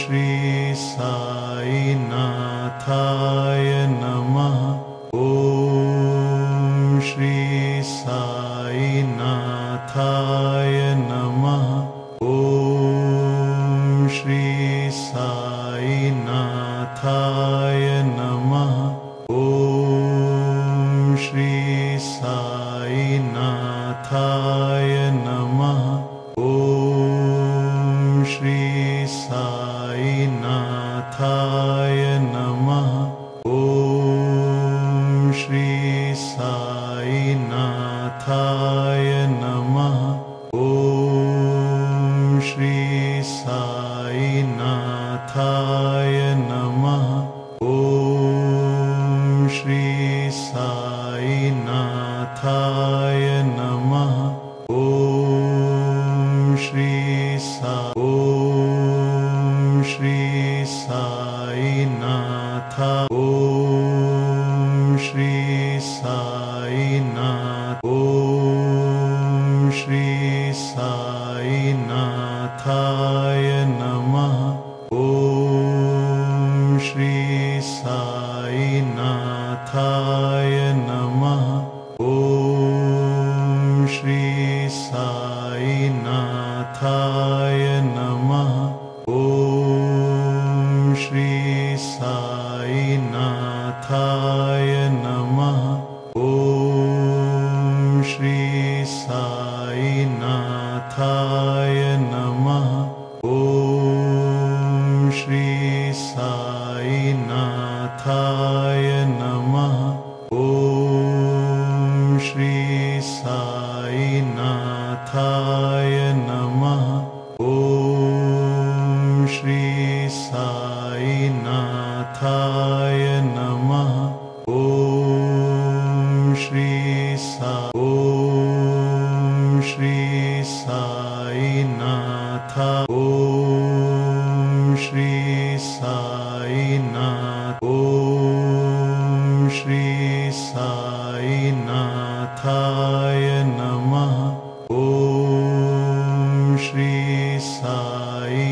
श्री साईनाथाय नमः। ॐ श्री साईनाथाय नमः। ॐ श्री साईनाथाय नमः। ॐ श्री साईनाथाय नमः। ॐ श्री साईनाथाय नमः। ॐ श्री साईनाथाय नमः। ॐ श्री साईनाथाय नमः। ॐ श्री साईनाथाय नमः। ॐ श्री साईनाथ। ॐ श्री साईनाथ। ॐ श्री साईनाथाय नमः। ॐ श्री साईनाथाय नमः। ॐ श्री साईनाथाय नमः। ॐ श्री साईनाथाय नमः। ॐ श्री साईनाथाय नमः। ॐ श्री साईनाथाय नमः। ॐ श्री साईनाथाय नमः। ॐ श्री साईनाथाय नमः। ॐ श्री साईनाथ। ॐ श्री साईनाथ। ॐ श्री साईनाथाय नमः। ॐ श्री साईनाथाय